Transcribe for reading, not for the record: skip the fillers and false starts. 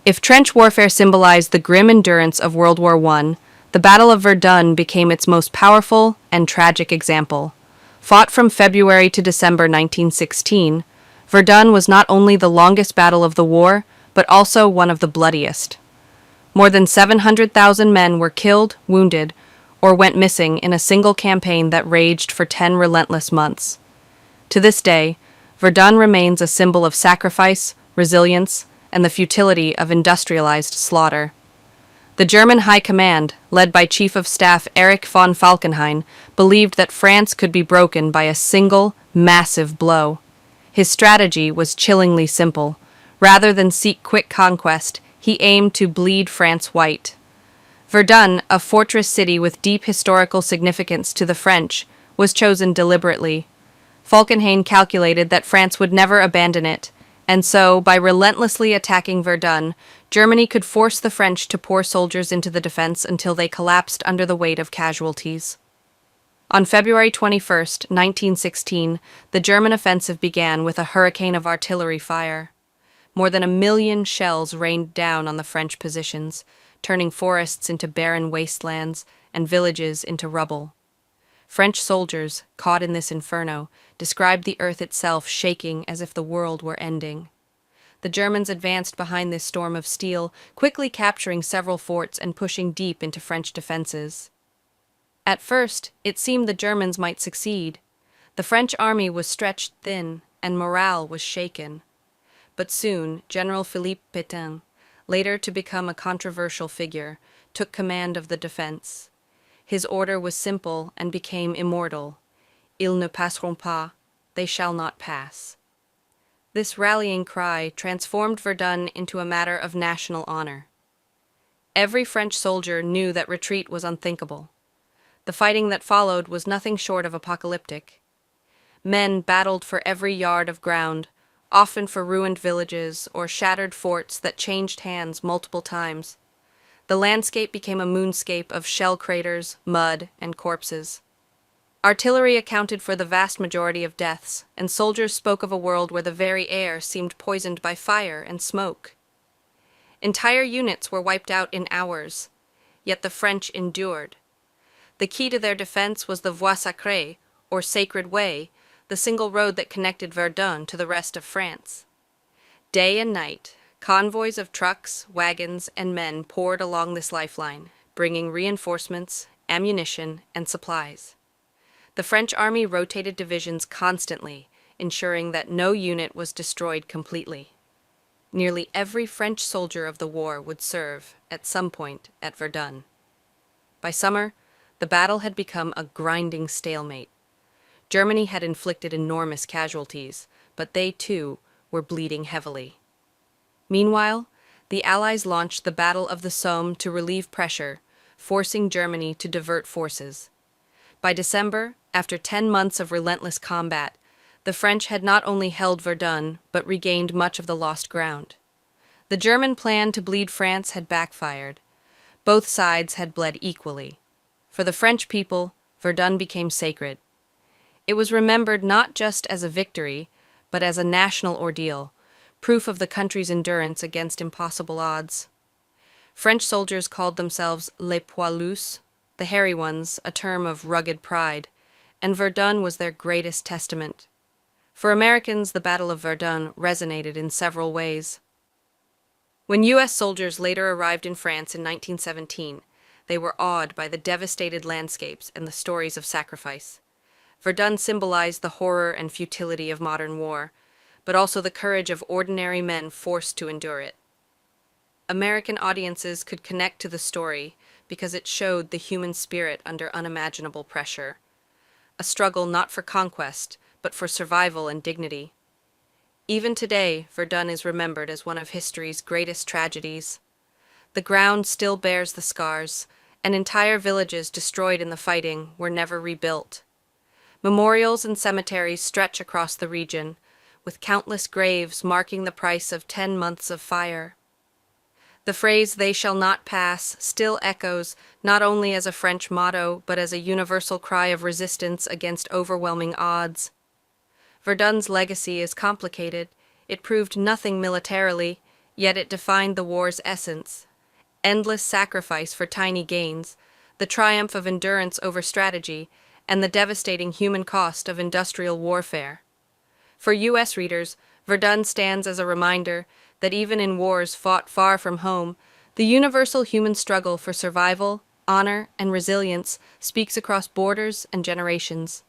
If trench warfare symbolized the grim endurance of World War I, the Battle of Verdun became its most powerful and tragic example. Fought from February to December 1916, Verdun was not only the longest battle of the war, but also one of the bloodiest. More than 700,000 men were killed, wounded, or went missing in a single campaign that raged for 10 relentless months. To this day, Verdun remains a symbol of sacrifice, resilience, and the futility of industrialized slaughter. The German High Command, led by Chief of Staff Erich von Falkenhayn, believed that France could be broken by a single, massive blow. His strategy was chillingly simple. Rather than seek quick conquest, he aimed to bleed France white. Verdun, a fortress city with deep historical significance to the French, was chosen deliberately. Falkenhayn calculated that France would never abandon it, and so, by relentlessly attacking Verdun, Germany could force the French to pour soldiers into the defense until they collapsed under the weight of casualties. On February 21, 1916, the German offensive began with a hurricane of artillery fire. More than 1 million shells rained down on the French positions, turning forests into barren wastelands and villages into rubble. French soldiers, caught in this inferno, described the earth itself shaking as if the world were ending. The Germans advanced behind this storm of steel, quickly capturing several forts and pushing deep into French defenses. At first, it seemed the Germans might succeed. The French army was stretched thin, and morale was shaken. But soon, General Philippe Pétain, later to become a controversial figure, took command of the defense. His order was simple and became immortal. Ils ne passeront pas, they shall not pass. This rallying cry transformed Verdun into a matter of national honor. Every French soldier knew that retreat was unthinkable. The fighting that followed was nothing short of apocalyptic. Men battled for every yard of ground, often for ruined villages or shattered forts that changed hands multiple times. The landscape became a moonscape of shell craters, mud, and corpses. Artillery accounted for the vast majority of deaths, and soldiers spoke of a world where the very air seemed poisoned by fire and smoke. Entire units were wiped out in hours, yet the French endured. The key to their defense was the Voie Sacrée, or Sacred Way, the single road that connected Verdun to the rest of France. Day and night, convoys of trucks, wagons, and men poured along this lifeline, bringing reinforcements, ammunition, and supplies. The French army rotated divisions constantly, ensuring that no unit was destroyed completely. Nearly every French soldier of the war would serve, at some point, at Verdun. By summer, the battle had become a grinding stalemate. Germany had inflicted enormous casualties, but they, too, were bleeding heavily. Meanwhile, the Allies launched the Battle of the Somme to relieve pressure, forcing Germany to divert forces. By December, after 10 months of relentless combat, the French had not only held Verdun, but regained much of the lost ground. The German plan to bleed France had backfired. Both sides had bled equally. For the French people, Verdun became sacred. It was remembered not just as a victory, but as a national ordeal, proof of the country's endurance against impossible odds. French soldiers called themselves les poilus, the hairy ones, a term of rugged pride, and Verdun was their greatest testament. For Americans, the Battle of Verdun resonated in several ways. When U.S. soldiers later arrived in France in 1917, they were awed by the devastated landscapes and the stories of sacrifice. Verdun symbolized the horror and futility of modern war, but also the courage of ordinary men forced to endure it. American audiences could connect to the story because it showed the human spirit under unimaginable pressure, a struggle not for conquest, but for survival and dignity. Even today, Verdun is remembered as one of history's greatest tragedies. The ground still bears the scars, and entire villages destroyed in the fighting were never rebuilt. Memorials and cemeteries stretch across the region, with countless graves marking the price of 10 months of fire. The phrase, "they shall not pass," still echoes not only as a French motto, but as a universal cry of resistance against overwhelming odds. Verdun's legacy is complicated. It proved nothing militarily, Yet it defined the war's essence: endless sacrifice for tiny gains, the triumph of endurance over strategy, and the devastating human cost of industrial warfare. For U.S. readers, Verdun stands as a reminder that even in wars fought far from home, the universal human struggle for survival, honor, and resilience speaks across borders and generations.